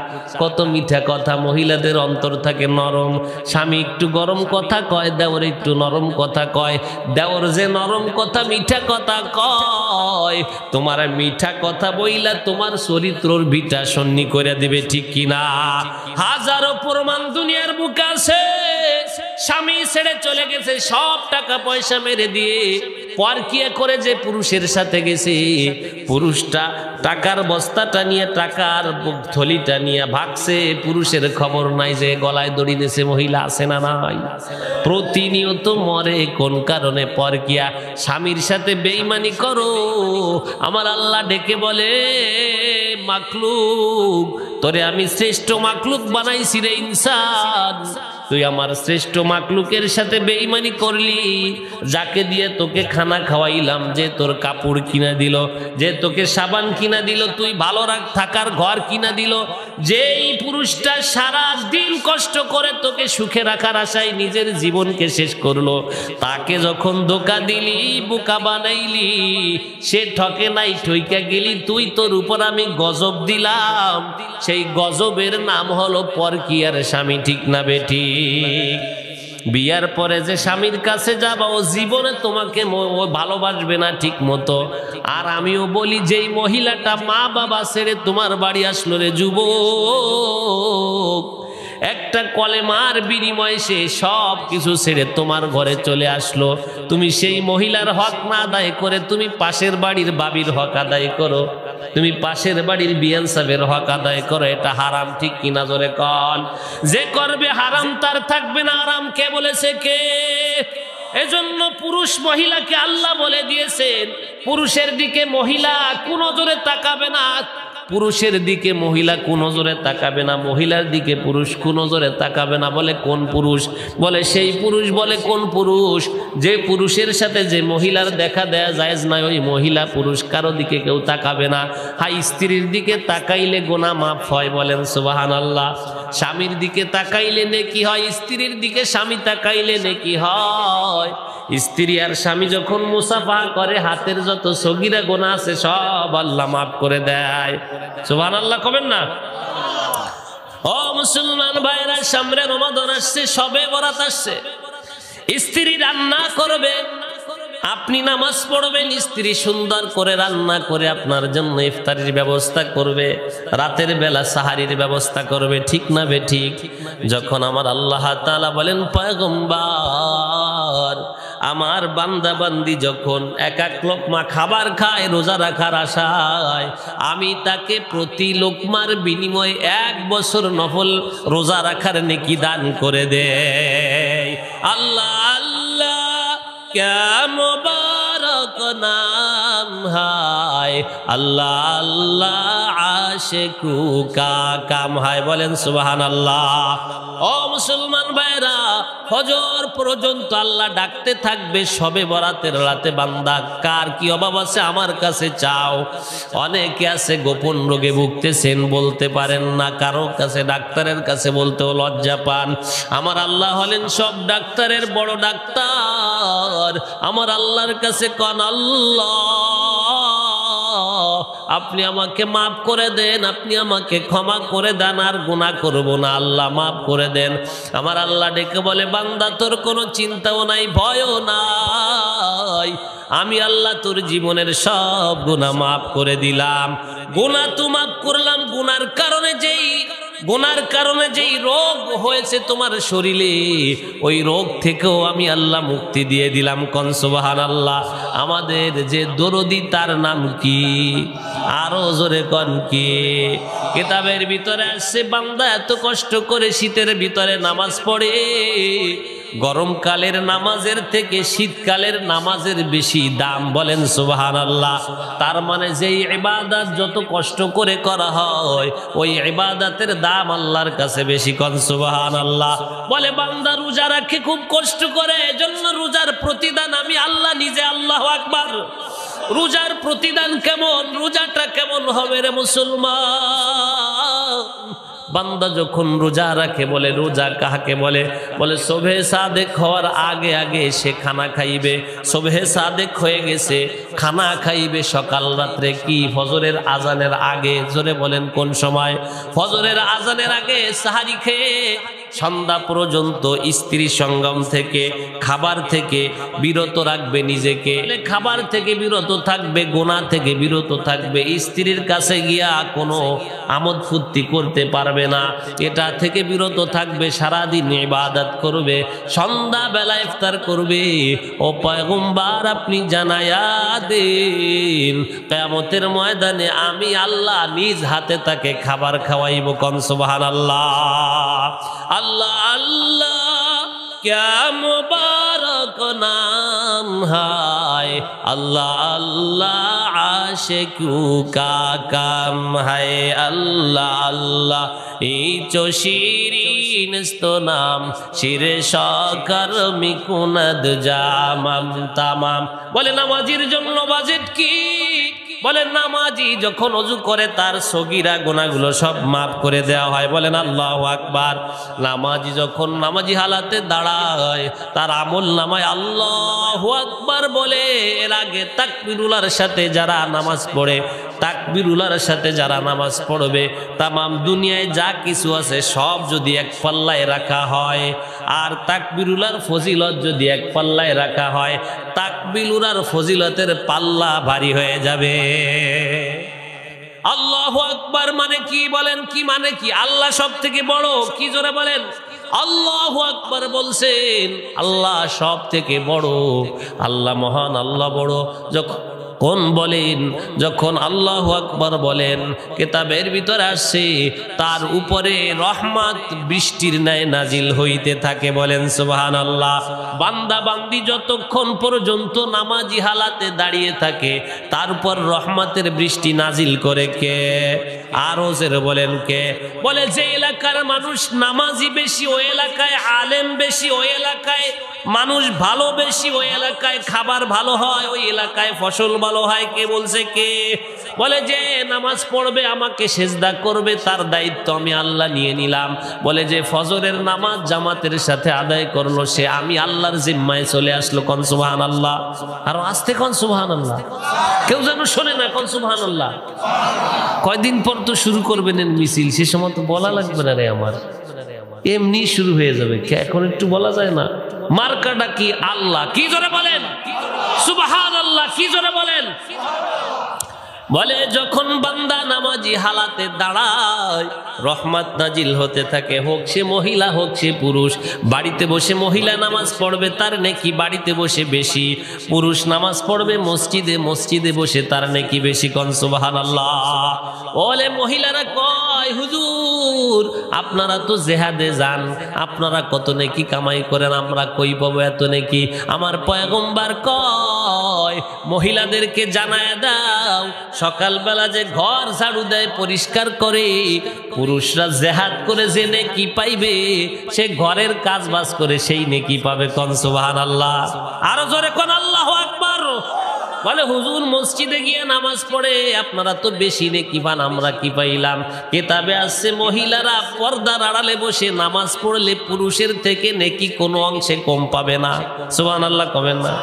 কত মিঠা কথা, মহিলাদের অন্তর থাকে নরম। স্বামী একটু গরম কথা কয়, দেওর একটু নরম কথা কয়। দেওর যে নরম কথা মিঠা কথা কয়, তোমার মিঠা কথা বইলা তোমার চরিত্রর ভিটা সন্নি করে দিবে, ঠিক কিনা? হাজারো প্রমাণ দুনিয়ার বুকে আছে। স্বামী ছেড়ে চলে গেছে, সব টাকা পয়সা মেরে দিয়ে পরকিয়া করে যে পুরুষের সাথে গেছে, পুরুষটা টাকার বস্তাটা নিয়ে, টাকার থলিটা নিয়ে ভাগছে। পুরুষের খবর নাই যে গলায় দড়ি দিয়েছে মহিলা আছে না নাই। প্রতিনিয়ত মরে কোন কারণে? পরকিয়া। স্বামীর সাথে বেঈমানি করো, আমার আল্লাহ ডেকে বলে মাখলুক, তোরে আমি শ্রেষ্ঠ মাখলুক বানাইছি রে ইনসান, তুই আমার শ্রেষ্ঠ মাখলুকের সাথে বেঈমানি করলি। যাকে দিয়ে তোকে খানা খাওয়াইলাম, যে তোর কাপড় কিনা দিল, যে তোকে সাবান কিনা দিল, তুই ভালো থাকার ঘর কিনা দিল, যেই পুরুষটা সারা দিন কষ্ট করে তোকে সুখে রাখার আশায় নিজের জীবনকে শেষ করলো, তাকে যখন ধোঁকা দিলি, বোকা বানাইলি, সে ঠকে নাই, ঠইকা গেলি তুই, তোর উপর আমি গজব দিলাম। সেই গজবের নাম হলো পরকিয়ার স্বামী, ঠিক না বেটি? বিয়ার পরে যে স্বামীর কাছে যাবা, ও জীবনে তোমাকে ভালোবাসবে না ঠিক মতো। আর আমিও বলি, যেই মহিলাটা মা বাবা ছেড়ে তোমার বাড়ি আসলো রে যুবক, একটা কলেমার বিনিময়ে সে সব কিছু ছেড়ে তোমার ঘরে চলে আসলো, তুমি সেই মহিলার হক না আদায় করে তুমি পাশের বাড়ির বাবির হক আদায় করো, তুমি পাশের বাড়ির বিয়ান সাহেবের হক আদায় করো, এটা হারাম, ঠিক কিনা জোরে কন? যে করবে হারাম তার থাকবে না আরাম। কে বলেছে? কে? এজন্য পুরুষ মহিলাকে আল্লাহ বলে দিয়েছেন, পুরুষের দিকে মহিলা কোন নজরে তাকাবে না, পুরুষের দিকে মহিলা কোন নজরে তাকাবে না, মহিলার দিকে পুরুষ কোন নজরে তাকাবে না। বলে কোন পুরুষ? বলে সেই পুরুষ। বলে কোন পুরুষ? যে পুরুষের সাথে যে মহিলার দেখা দেয়া জায়েজ নয়, ওই মহিলা পুরুষ কারো দিকে কেউ তাকাবে না। হাই, স্ত্রীর দিকে তাকাইলে গুনাহ মাফ হয়, বলেন সুবহানাল্লাহ। স্বামীর দিকে তাকাইলে নেকি হয়, স্ত্রীর দিকে স্বামী তাকাইলে নেকি হয়। স্ত্রী আর স্বামী যখন মুসাফাহা করে, হাতের যত সগীরা গুনাহ আছে সব আল্লাহ মাফ করে দেয়। সুবহানাল্লাহ কবেন না? ও মুসলমান ভাইরা, সামনে রমাদান আসছে, শবে বরাত আসছে। স্ত্রী রান্না করবে, আপনি নামাজ পড়বেন, স্ত্রী সুন্দর করে রান্না করে আপনার জন্য ইফতারির ব্যবস্থা করবে, রাতের বেলা সাহারির ব্যবস্থা করবে, ঠিক না বে ঠিক? যখন আমার আল্লাহ তাআলা বলেন, পয়গম্বর, আমার বান্দা বান্দি যখন এক এক লোকমা খাবার খায় রোজা রাখার আশায়, আমি তাকে প্রতি লোকমার বিনিময়ে 1 বছর নফল রোজা রাখার নেকি দান করে দেয়। আল্লাহ আল্লাহ क्या मुबारक नाम है, अल्लाह अल्लाह आशिकू का काम है, बोलें सुबहान अल्लाह। ओ मुसलमान भाईरा, ফজর পর্যন্ত আল্লাহ ডাকতে থাকবে, শবে বরাতের রাতে বান্দা কার কি অভাব আছে আমার কাছে চাও। অনেকে আছে গোপন রোগে ভুগতেছেন, বলতে পারেন না, কারো কাছে ডাক্তারের কাছে বলতেও লজ্জা পান। আমার আল্লাহ হলেন সব ডাক্তারের বড় ডাক্তার। আমার আল্লাহর কাছে কন, আল্লাহ আপনি আমাকে মাফ করে দেন, আপনি আমাকে ক্ষমা করে দেন, আর গুনাহ করব না, আল্লাহ মাফ করে দেন। আমার আল্লাহ ডেকে বলে, বান্দা তোর কোনো চিন্তাও নাই, ভয়ও নাই, আমি আল্লাহ তোর জীবনের সব গুনাহ মাফ করে দিলাম। গুনাহ তো মাফ করলাম, গুনার কারণে যেই রোগ হয়েছে তোমার শরীরে, ওই রোগ থেকেও আমি আল্লাহ মুক্তি দিয়ে দিলাম। কোন সুবহানাল্লাহ। আমাদের যে দরদি তার নাম কি? আরো জোরে কোন কি? কিতাবের ভিতরে আসছে, বান্দা এত কষ্ট করে শীতের ভিতরে নামাজ পড়ে, গরমকালের নামাজের থেকে শীতকালের নামাজের বেশি দাম, বলেন সুবহানাল্লাহ। তার মানে যেই ইবাদত যত কষ্ট করে করা হয়, ওই ইবাদতের দাম আল্লাহর কাছে বেশি। কোন সুবহানাল্লাহ। বলে বান্দা রোজা রাখে খুব কষ্ট করে, এজন্য রোজার প্রতিদান আমি আল্লাহ নিজে। আল্লাহু আকবার। রোজার প্রতিদান কেমন, রোজাটা কেমন হবে রে মুসলমান? বান্দা যখন রোজা রাখে, বলে রোজা কাহাকে বলে? বলে সুবহে সাদেক হওয়ার আগে আগে সে খানা খাইবে, সুবহে সাদেক হয়ে গেছে, খানা খাইবে সকাল রাত্রে কি? ফজরের আজানের আগে। জোরে বলেন কোন সময়? ফজরের আজানের আগে সাহারি খেয়ে সন্ধ্যা পর্যন্ত স্ত্রী সঙ্গম থেকে, খাবার থেকে বিরত রাখবে নিজেকে। খাবার থেকে বিরত থাকবে, গুনাহ থেকে বিরত থাকবে, স্ত্রীর কাছে গিয়া কোনো আমোদ ফুর্তি করতে পারবে না, এটা থেকে বিরত থাকবে, সারাদিন ইবাদত করবে, সন্ধ্যা বেলা ইফতার করবে। ও পয়গম্বর, আপনি জানায়া দেন, কিয়ামতের ময়দানে আমি আল্লাহ নিজ হাতে তাকে খাবার খাওয়াইব। কোন সুবহানাল্লাহ। अल्लाह अल्लाह क्या मुबारक नाम है, হায় আল্লাহ আল্লাহ আশিকু কা কাম হায় আল্লাহ আল্লাহ এই চশিরিন নাম শিরে সকার মিকুনাদ জামাম তামাম। বলে নামাজির জন্য বাজেট কি? বলেন নামাজি যখন ওযু করে তার সগীরা গুনাহগুলো সব মাফ করে দেওয়া হয়। বলেন আল্লাহু আকবার। নামাজি যখন নামাজি হালাতে দাঁড়ায় তার আমল নামায় আল্লাহু আকবার বলে এর আগে তাকবীরুল্লাহর সাথে যারা নামাজ পড়ে, তাকবীরুল্লাহর সাথে যারা নামাজ পড়বে, তামাম দুনিয়ায় যা কিছু আছে সব যদি এক পাল্লায় রাখা হয়, আর তাকবীরুল্লাহর ফজিলত যদি এক পাল্লায় রাখা হয়, তাকবীরুল্লাহর ফজিলতের পাল্লা ভারী হয়ে যাবে। আল্লাহু আকবার মানে কি? বলেন কি মানে কি? আল্লাহ সব থেকে বড়। কি জোরে বলেন? আল্লাহু আকবার বলছেন, আল্লাহ সব থেকে বড়, আল্লাহ মহান, আল্লাহ বড়। যখন বলেন, যখন আল্লাহু আকবার বলেন, কিতাবের ভিতরে আসছে তার উপরে রহমত বৃষ্টির ন্যায় নাজিল হইতে থাকে। বলেন সুবহানাল্লাহ। বান্দা বান্দি যতক্ষণ পর্যন্ত নামাজি হালাতে দাঁড়িয়ে থাকে তার উপর রহমতের বৃষ্টি নাজিল করে কে? আরো জোরে বলেন কে? বলে যে এলাকার মানুষ নামাজি বেশি, ওই এলাকায় আলেম বেশি, ওই এলাকায় মানুষ ভালো বেশি, ওই এলাকায় খাবার ভালো হয়, ওই এলাকায় ফসল ভালো হয়। কে বলছে? কে? বলে যে নামাজ পড়বে আমাকে সেজদা করবে তার দায়িত্ব আমি আল্লাহ নিয়ে নিলাম। বলে যে ফজরের নামাজ জামাতের সাথে আদায় করলো সে আমি আল্লাহর জিম্মায় চলে আসলো। কোন সুবহানাল্লাহ। আর আস্তে কোন সুবহানাল্লাহ। কেউ যেন শোনে না। কোন সুবহানাল্লাহ। কয়দিন পর তো শুরু করবেন মিছিল, সে সময় তো বলা লাগবে না রে আমার, এমনি শুরু হয়ে যাবে। এখন একটু বলা যায় না? মার্কাটা কি? আল্লাহ। কি জোরে বলেন সুবহানাল্লাহ। কি জোরে বলেন। বলে যখন বান্দা নামাজি হালাতে দাঁড়ায় রহমত নাজিল হতে থাকে, হোক সে মহিলা হোক সে পুরুষ। বাড়িতে বসে মহিলা নামাজ পড়বে তার নেকি বাড়িতে বসে বেশি, পুরুষ নামাজ পড়বে মসজিদে, মসজিদে বসে তার নেকি বেশি। কোন সুবহানাল্লাহ। বলে মহিলারা কয় হুজুর আপনারা তো জিহাদে যান, আপনারা কত নেকি কামাই করেন, আমরা কই পাবো এত নেকি? আমার পয়গম্বর কয় মহিলাদেরকে জানায় দাও সকালবেলা যে ঘর ঝাড়ু দেয় পরিষ্কার করে, পুরুষরা জিহাদ করে যে নেকি পাইবে সে ঘরের কাজ বাজ করে সেই নেকি পাবে। কোন সুবহানাল্লাহ। আরো জোরে কোন আল্লাহু আকবার। বলে হুজুর মসজিদে গিয়ে নামাজ পড়ে আপনারা তো বেশি নেকি পান, আমরা কি পাইলাম? কিতাবে আছে মহিলারা পর্দার আড়ালে বসে নামাজ পড়লে পুরুষের থেকে নেকি কোনো অংশে কম পাবে না। সুবহানাল্লাহ কবেন না?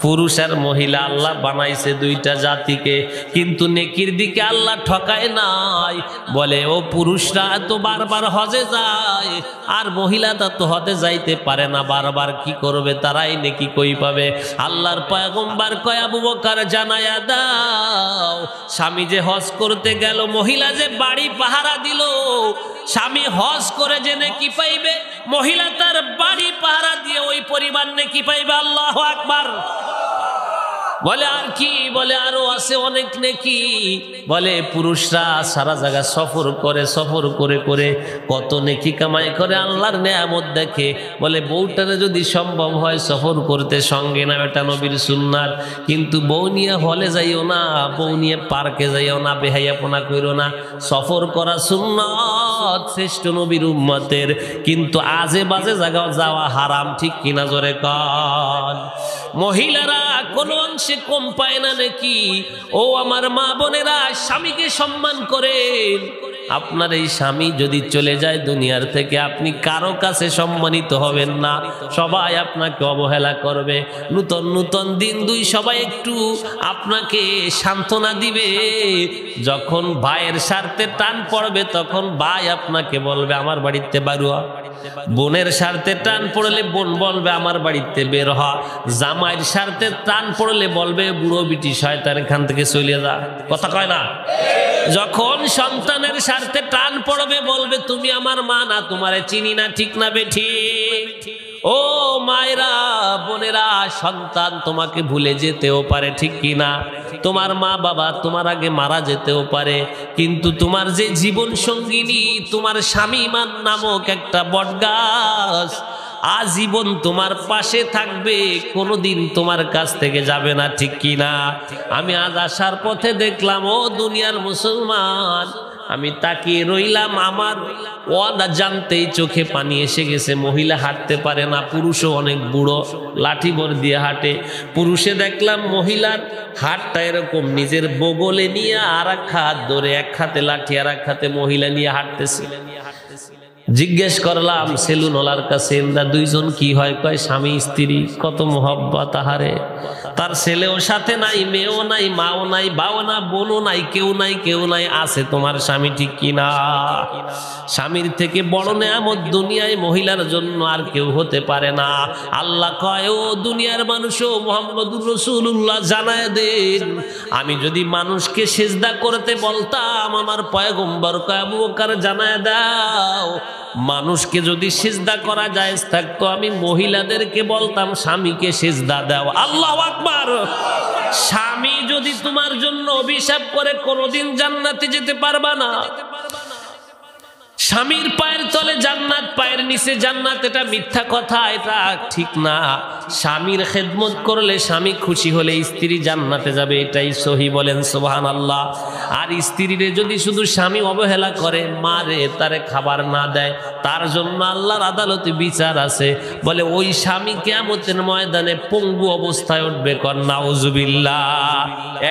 পুরুষ আর মহিলা আল্লাহ বানাইছে দুইটা জাতিকে, কিন্তু নেকির দিকে আল্লাহ ঠকায় নাই। বলে ও পুরুষরা তো বারবার হজে যায় আর মহিলাটা তো হজে যাইতে পারে না, বারবার কি করবে? তারাই নেকি কই পাবে? আল্লাহর পয়গম্বর কয় আবু বকর জানায়া দাও স্বামী যে হজ করতে গেল, মহিলা যে বাড়ি পাহারা দিল, স্বামী হজ করে যে নেকি পাইবে, মহিলা তার বাড়ি পাহারা দিয়ে ওই পরিবার নেকি পাইবে। আল্লাহু আকবার। বলে আর কি? বলে আরো আছে অনেক নেকি। বলে পুরুষরা সারা জায়গা সফর করে, সফর করে করে কত নেকি কামাই করে, আল্লাহর নেয়ামত দেখে। বলে বউটারে যদি সম্ভব হয় সফর করতে সঙ্গে না, এটা নবীর সুন্নাত। কিন্তু বউ নিয়ে হলে যাইও না, বউ নিয়ে পার্কে যাইও না, বেহাইয়াপনা কইরো না। সফর করা সুন্নাত শ্রেষ্ঠ নবীর উম্মতের, কিন্তু আজে বাজে জায়গায় যাওয়া হারাম। ঠিক কিনা জোরে কন? মহিলারা কোন অংশে কম পায় না নাকি? ও আমার মা বোনেরা, স্বামীকে সম্মান করেন। আপনার এই স্বামী যদি চলে যায় দুনিয়ার থেকে, আপনি কারো কাছে সম্মানিত হবেন না, সবাই আপনাকে অবহেলা করবে। নূতন নূতন দিন দুই সবাই একটু আপনাকে সান্ত্বনা দিবে। যখন ভাইয়ের স্বার্থে টান পড়বে তখন ভাই আপনাকে বলবে আমার বাড়িতে বাড়ুয়া। বোনের স্বার্থে টান পড়লে বোন বলবে আমার বাড়িতে বের হ। জামাইয়ের স্বার্থে টান পড়লে বলবে বুড়ো বিটি শয়তান এখান থেকে চলে যা। কথা কয় না? যখন সন্তানের স্বার্থে টান পড়বে বলবে তুমি আমার মা না, তোমারে চিনি না। ঠিক না বেঠিক? ও মায়েরা বোনেরা, সন্তান তোমাকে ভুলে যেতেও পারে, ঠিক কিনা? তোমার মা বাবা তোমার আগে মারা যেতেও পারে, কিন্তু তোমার যে জীবন সঙ্গিনী, তোমার স্বামী মান নামক একটা বটগাছ, আজীবন তোমার পাশে থাকবে, কোনোদিন তোমার কাছ থেকে যাবে না, ঠিক কি না? আমি আজ আসার পথে দেখলাম, ও দুনিয়ার মুসলমান, আমি তাকিয়ে রইলাম, আমার ওয়াদা জানতেই চোখে পানি এসে গেছে। মহিলা হাঁটতে পারে না, পুরুষও অনেক বুড়ো, লাঠি ভর দিয়ে হাঁটে। পুরুষে দেখলাম মহিলার হাতটা এরকম নিজের বগলে নিয়ে আর এক হাত ধরে, এক হাতে লাঠি আর এক হাতে মহিলা নিয়ে হাঁটতেছে। জিজ্ঞেস করলাম সেলুনওয়ালার কাছে, এরা দুইজন কি হয়? কয় স্বামী স্ত্রী, কত মোহব্বত আহারে। তার ছেলেও সাথে নাই, মেয়েও নাই, মাও নাই, বাও না, বোনও নাই, কেউ নাই, কেউ নাই, আছে তোমার স্বামী, ঠিক কিনা? স্বামীর থেকে বড় নেয়ামত দুনিয়ায় মহিলার জন্য আর কেউ হতে পারে না। আল্লাহ কয়, ও দুনিয়ার মানুষও, মুহাম্মদুর রাসূলুল্লাহ জানায় দেন, আমি যদি মানুষকে সিজদা করতে বলতাম, আমার পয়গম্বর কয় আবু বকর জানায় দাও, মানুষকে যদি সিজদা করা জায়েজ থাকতো, আমি মহিলাদেরকে বলতাম স্বামীকে সিজদা দাও। আল্লাহু আকবার। স্বামী যদি তোমার জন্য অভিশাপ করে, কোনোদিন জান্নাতে যেতে পারবা না। স্বামীর পায়ের তলে জান্নাত, পায়ের নিচে জান্নাত, এটা মিথ্যা কথা, এটা ঠিক না। স্বামীর খেদমত করলে, স্বামী খুশি হলে স্ত্রী জান্নাতে যাবে, এটাই সহি, বলেন সুবহানাল্লাহ। আর স্ত্রীরে যদি শুধু স্বামী অবহেলা করে, মারে, তারে খাবার না দেয়, তার জন্য আল্লাহর আদালতে বিচার আছে। বলে ওই স্বামী কিয়ামতের ময়দানে পঙ্গু অবস্থায় উঠবে, কর নাউজুবিল্লাহ।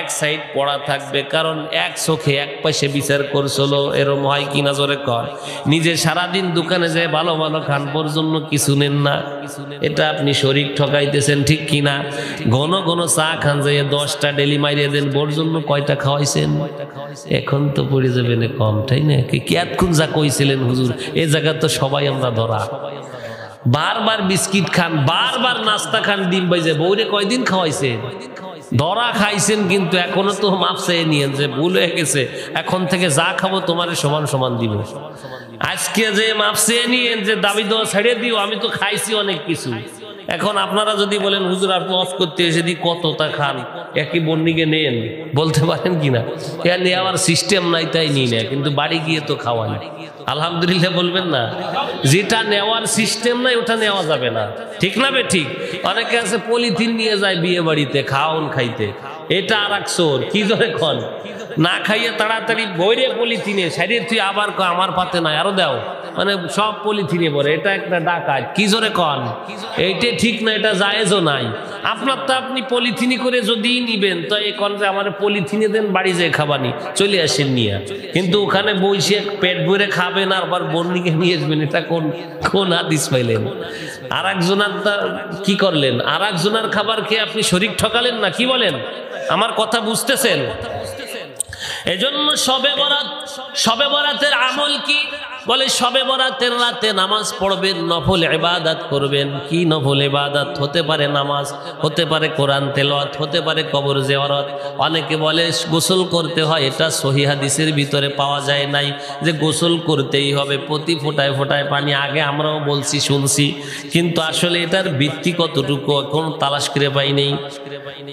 এক সাইড পড়া থাকবে, কারণ এক চোখে এক পাশে বিচার করছিল, এরম হয় কি না জোরে কর। নিজে সারাদিন দোকানে যায় ভালো ভালো খান, বোর জন্য কিছু নেন না, এটা আপনি শরীর ঠকাইতেছেন, ঠিক কিনা? ঘন ঘন চা খান, যাই 10টা ডেলি মাইরিয়ে দেন, বোর জন্য কয়টা খাওয়াইছেন? এখন তো পড়ে যাবেন কম, তাই না? কি এতক্ষণ যা কইছিলেন হুজুর, এই জায়গা তো সবাই আমরা ধরা। বারবার বিস্কিট খান, বারবার নাস্তা খান, ডিম বাইজে, বউরে কয়দিন খাওয়াইছেন? ধরা খাইছেন, কিন্তু এখনো তো মাপ চেয়ে নিয়েন যে ভুল হয়ে গেছে, এখন থেকে যা খাবো তোমার সমান সমান দিব। আজকে যে মাপ চেয়ে নিয়েন যে দাবি দেওয়া ছেড়ে দিও, আমি তো খাইছি অনেক কিছু। এখন আপনারা যদি বলেন হুজুর আপনি অফ করতে এসে দিই কতটা খান, একই বন্নিকে নেন, বলতে পারেন কিনা? এর নেওয়ার সিস্টেম নাই তাই নিই না, কিন্তু বাড়ি গিয়ে তো খাওয়ান, আলহামদুলিল্লাহ বলবেন না? যেটা নেওয়ার সিস্টেম নাই ওটা নেওয়া যাবে না, ঠিক না বে ঠিক? অনেকে আছে পলিথিন নিয়ে যায় বিয়ে বাড়িতে খাওন খাইতে, এটা আর এক চোর, কি ধরে খন না খাইয়ে তাড়াতাড়ি বইরে পলিথিনে সাইডে তুই আবার আমার পাতে নাই আরো দাও, মানে সব পলিথিনে পরে, এটা একটা ডাকাত, কি জোরে কন? এইটা ঠিক না, এটা জায়েজও নাই। আপনার তো আপনি পলিথিনি করে যদি নিবেন, তো এই কন যে আমার পলিথিনে দেন, বাড়ি যেয়ে খাবানি, চলে আসেন নিয়ে, কিন্তু ওখানে বসে পেট ভরে খাবেন আর আবার বন্নিকে নিয়ে আসবেন, এটা কোন কোন হাদিস পাইলেন? আর একজনের কি করলেন? আর একজনের খাবার খেয়ে আপনি শরীর ঠকালেন না, কি বলেন? আমার কথা বুঝতেছেন? এজন্য শবে বরাতের আমল কি? বলে শবে বরাতের রাতে নামাজ পড়বেন, নফল ইবাদত করবেন। কি নফল ইবাদত? হতে পারে নামাজ, হতে পারে কোরআন তেলাওয়াত, হতে পারে কবর জিয়ারত। অনেকে বলে গোসল করতে হয়, এটা সহিহ হাদিসের ভিতরে পাওয়া যায় নাই যে গোসল করতেই হবে প্রতি ফোঁটায় ফোঁটায় পানি। আগে আমরাও বলছি, শুনছি, কিন্তু আসলে এটার ভিত্তি কতটুকু এখন তালাশ করে পাই নেই।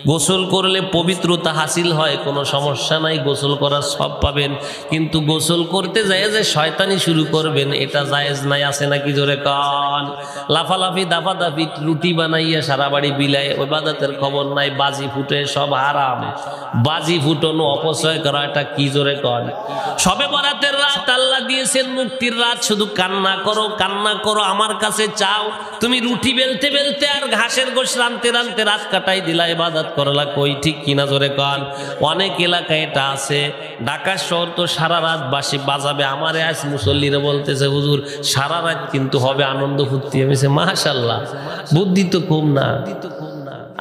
গোসল করলে পবিত্রতা হাসিল হয়, কোনো সমস্যা নাই, গোসল করার সব পাবেন, কিন্তু গোসল করতে যায় যে শয়তানি শুরু করবেন, এটা জায়েজ নাই। আছে নাকি জোরে কান? লাফালাফি দাফাদাফি রুটি বানাইয়া সারা বাড়ি বিলায়, ইবাদতের খবর নাই, বাজি ফুটে, সব হারাম। বাজি ফুটানো, অপচয় করা, এটা কি জোরে কন? শবে বরাতের রাত আল্লাহ দিয়েছেন মুক্তির রাত, শুধু কান্না করো, কান্না করো, আমার কাছে চাও। তুমি রুটি বেলতে বেলতে আর ঘাসের গোশ রানতে রানতে রাত কাটাই দিলা, ইবাদত করলা, কই ঠিক কিনা জোরে কন? অনেক এলাকায় এটা আছে। ঢাকা শহর তো সারা রাত বাসি বাজাবে। আমারে আজ মুসল্লিরা বলতেছে হুজুর সারা রাত কিন্তু হবে আনন্দ ফুর্তি। আমি মাশাআল্লাহ, বুদ্ধি তো কম না।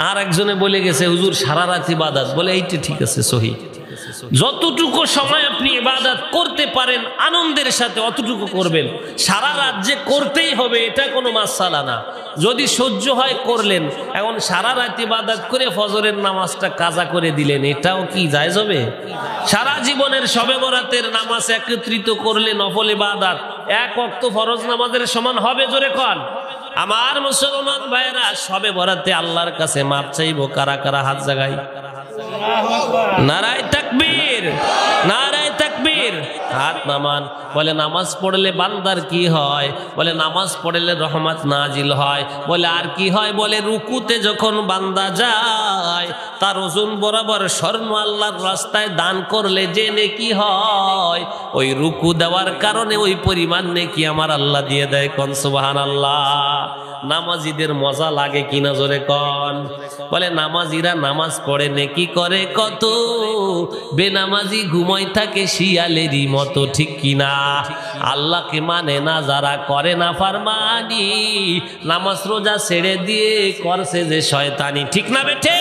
আর একজনে বলে গেছে হুজুর সারা রাত ইবাদত, বলে এইটা ঠিক আছে, সহি। যতটুকু সময় আপনি ইবাদত করতে পারেন আনন্দের সাথে অতটুকু করবেন। সারা রাত যে করতেই হবে এটা কোনো মাসালা না, যদি সহ্য হয় করলেন। এখন সারা রাত ইবাদত করে ফজরের নামাজটা কাজা করে দিলেন, এটাও কি জায়েজ হবে? সারা জীবনের শবে বরাতের নামাজ একত্রিত করলে নফল ইবাদত এক ওয়াক্ত ফরজ নামাজের সমান হবে, জোরে কন? আমার মুসলমান ভাইয়েরা, শবে বরাতে আল্লাহর কাছে মাপ চাইবো। কারা কারা হাত জাগাই? নারায়ে তাকবীর, নারায়ে তাকবীর। হাত নামান। বলে নামাজ পড়লে বান্দার কি হয়? বলে নামাজ পড়লে রহমত নাজিল হয়। বলে আর কি হয়? বলে রুকুতে যখন বান্দা যায় তার ওজন বরাবর স্বর্ণ আল্লাহর রাস্তায় দান করলে যে নেকি হয়, ওই রুকু দেওয়ার কারণে ওই পরিমাণ নেকি আমার আল্লাহ দিয়ে দেয়। কোন সুবহানাল্লাহ। নামাজিদের মজা লাগে কিনা জোরে কন। বলে নামাজিরা নামাজ পড়ে নেকি করে কত, বেনামাজি ঘুমাই থাকে শিয়ালেরই মতো, ঠিক কিনা? আল্লাহকে মানে না যারা করে না ফারমানি, নামাজ রোজা ছেড়ে দিয়ে করছে যে শয়তানি, ঠিক না বেঠে?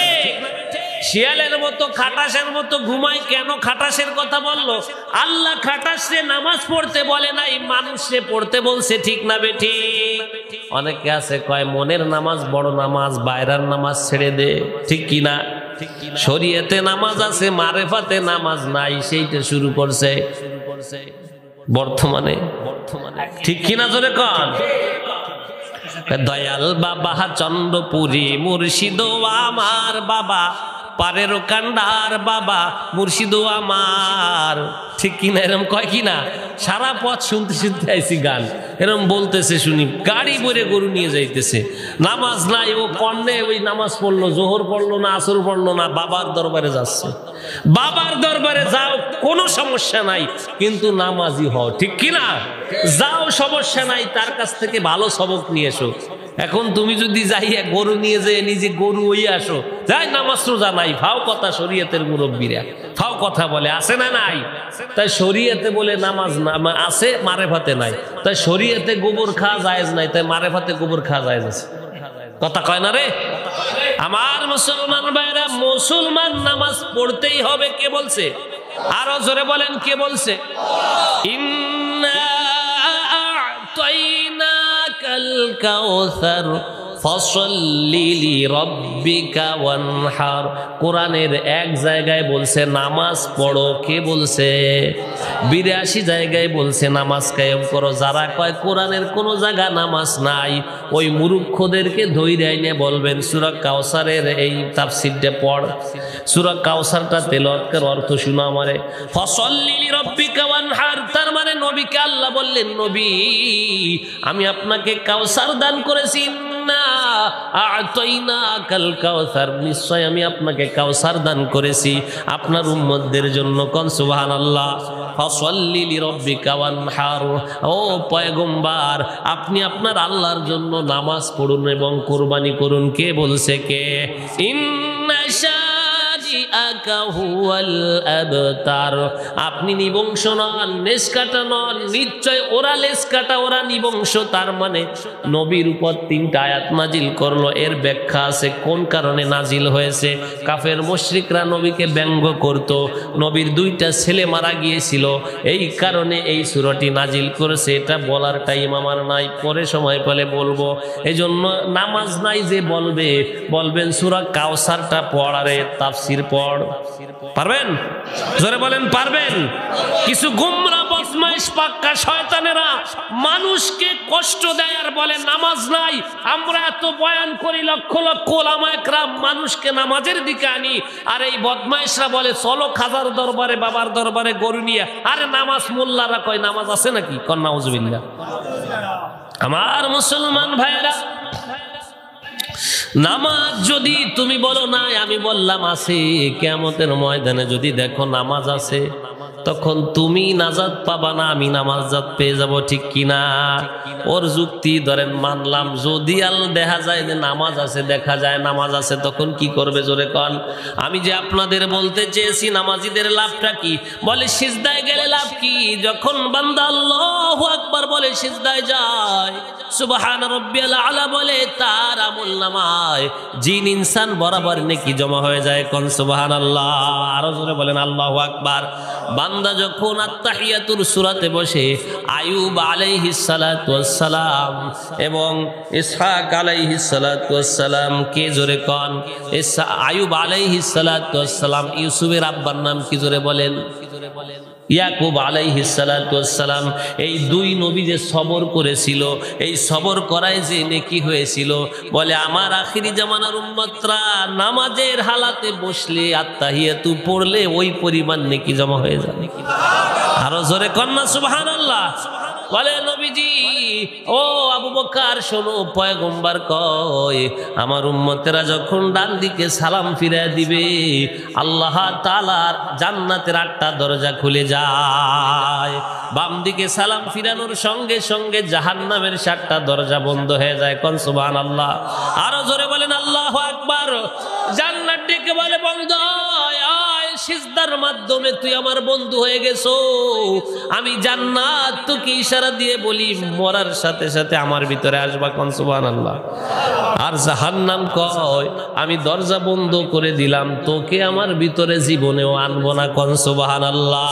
শিয়ালের মতো খাটাসের মতো ঘুমায় কেন? খাটাসের কথা বললো আল্লাহ। খাটাসে নামাজ পড়তে বলে নাই, মানুষে পড়তে বলছে, ঠিক না বেঠি? অনেকে আছে কয় মনের নামাজ বড় নামাজ, বাইরের নামাজ ছেড়ে দে, ঠিক কিনা? শরীয়তে নামাজ আছে, মারেফাতে নামাজ নাই, সেইটা শুরু করছে বর্তমানে, ঠিক কিনা জোরে কন। দয়াল বাবা চন্দ্রপুরী মুর্শিদ আমার বাবা, পারের কান্ডার বাবা মুর্শিদ আমার, ঠিক কিনা? এরম কয় কিনা? সারা পথ শুনতে শুনতে আইসি গান, এরম বলতেছে শুনি। গাড়ি ভরে গরু নিয়ে যাইতেছে, নামাজ নাই, ও কর্ণে ওই নামাজ পড়লো, জোহর পড়লো না, আসর পড়লো না, বাবার দরবারে যাচ্ছে। বাবার দরবারে যাও, কোনো সমস্যা নাই, কিন্তু নামাজি হও, ঠিক কিনা? যাও, সমস্যা নাই, তার কাছ থেকে ভালো সবক নিয়ে এসো। এখন তুমি যদি যাইয়া গরু নিয়ে যেয়ে নিজে গরু হয়ে আসো, যাই নামাজ রোজা নাই, ফাও কথা। শরীয়তের মুরব্বীরা ফাও কথা বলে, আছে না নাই? তাই শরীয়তে বলে নামাজ না আছে, মারেফাতে নাই। তাই শরীয়তে গোবর খাওয়া জায়েজ নাই, তাই মারেফাতে গোবর খাওয়া জায়েজ আছে। কথা কয় না রে আমার মুসলমান ভাইরা? মুসলমান নামাজ পড়তেই হবে। কে বলছে? আরো জোরে বলেন, কে বলছে? ইন্না আ'তাইনাকাল কাউসার ফসল্লি লিরাব্বিকা ওয়ানহার। কোরআনের এক জায়গায় বলছে নামাজ পড়ো, কে বলছে? 82 জায়গায় বলছে নামাজ কায়েম করো। যারা কয় কোরআনের কোনো জায়গা নামাজ নাই, ওই মূর্খদেরকে ধইরে আইনে বলবেন সূরা কাউসারের এই তাফসীরটা পড়, সূরা কাউসারটা তেলাওয়াত কর, অর্থ শুনো আমারে। ফসল্লি লিরাব্বিকা ওয়ানহার, তার মানে নবীকে আল্লাহ বললেন, নবী আমি আপনাকে কাউসার দান করেছি, নিশ্চয় আমি আপনাকে কাউসার দান করেছি আপনার উম্মতদের জন্য। কোন সুবহানাল্লাহ। ফাসাল্লি লিরাব্বিকা ওয়ানহার, ও পয়গম্বর আপনি আপনার আল্লাহর জন্য নামাজ পড়ুন এবং কুরবানি করুন। কে বলছে? কে? ইন্না শানিআকা হুয়াল আবতার। আপনি নিবংশ নন, নেসকাটা নন, নিশ্চয় ওরা লেসকাটা, ওরা নিবংশ। তার মানে নবীর উপর 3টা আয়াত নাজিল করলো। এর ব্যাখ্যা আছে কোন কারণে নাজিল হয়েছে। কাফের মুশরিকরা নবীকে ব্যঙ্গ করত, নবীর 2টা ছেলে মারা গিয়েছিল, এই কারণে এই সূরাটি নাজিল করেছে। এটা বলার টাইম আমার নাই, পরে সময় পেলে বলবো। এই জন্য নামাজ নাই যে বলবেন সূরা কাউসারটা পড়ারে, তাফসীর পড়। পারবেন? জোরে বলেন, পারবেন? কিছু গুমরা বদমাইশ পাক্কা শয়তানেরা মানুষকে কষ্ট দেয় আর বলে নামাজ নাই। আমরা এত বয়ান করি, লক্ষ লক্ষ ওলামায়ে কেরাম মানুষকে নামাজের দিকে আনি, আর এই বদমাইশরা বলে চলো খাজার দরবারে, বাবার দরবারে গরু নিয়ে। আরে নামাজ মোল্লারা কয় নামাজ আছে নাকি? কন নাউজুবিল্লাহ। আমার মুসলমান ভাইরা, নামাজ যদি তুমি বলো না, আমি বললাম আছে, কিয়ামতের ময়দানে যদি দেখো নামাজ আছে, তখন তুমি নাজাত পাবা না, আমি নামাজাত পেয়ে যাব, ঠিক কিনা? ওর যুক্তি ধরেন মানলাম, যদি দেখা যায় যে নামাজ আছে, দেখা যায় নামাজ আছে, তখন কি করবে? জোরে কন। আমি যে আপনাদের বলতে চেয়েছি নামাজিদের লাভটা কি, বলে সিজদায় গেলে লাভ কি? যখন বান্দা আল্লাহু আকবার বলে সিজদায় যায়, সুবহান রাব্বিয়াল আলা বলে, তার আমল নামায় জিন ইনসান বরাবর নেকি জমা হয়ে যায়। কোন সুবহানাল্লাহ। আরো জোরে বলেন আল্লাহু আকবার। বান্দা যখন আত্তাহিয়াতুর সূরাতে বসে, আইয়ুব আলাইহিস সালাতু ওয়াস সালাম এবং ইসহাক আলাইহিস সালাতু ওয়াস সালাম, কে জোরে কন? আইয়ুব আলাইহিস সালাতু ওয়াস সালাম, ইউসুফের আব্বার নাম কি? জোরে বলেন। ইয়াকুব আলাইহিস সালাতু ওয়াস সালাম। এই 2 নবী যে সবর করেছিল, এই সবর করায় যে নেকি হয়েছিল, বলে আমার আখিরি জামানার উম্মতরা নামাজের হালাতে বসলে, আত্তাহিয়াতু পড়লে ওই পরিমাণ নেকি জমা হয়ে যায়। আরো জোরে কন্যা সুবহানাল্লাহ। বলে নবীজি, ও আবু বকর শোনো, পয়গম্বর কয় আমার উম্মতেরা যখন ডান দিকে সালাম ফিরে দিবে আল্লাহ তাআলার জান্নাতের 8টা দরজা খুলে যায়, বাম দিকে সালাম ফিরানোর সঙ্গে সঙ্গে জাহান্নামের 7টা দরজা বন্ধ হয়ে যায়। কোন সুবহানাল্লাহ। আরো জোরে বলেন আল্লাহু আকবার। জান্নাত ডেকে বলে বন্ধ সিজদার মাধ্যমে তুই আমার বন্ধু হয়ে গেছো, আমি জান্নাত তোকে ইশারা দিয়ে বলি মরার সাথে সাথে আমার ভিতরে আসবা। কোন সুবহানাল্লাহ। আর জাহান্নাম কয় আমি দরজা বন্ধ করে দিলাম, তোকে আমার ভিতরে জীবনেও আনবো না। কোন সুবহানাল্লাহ।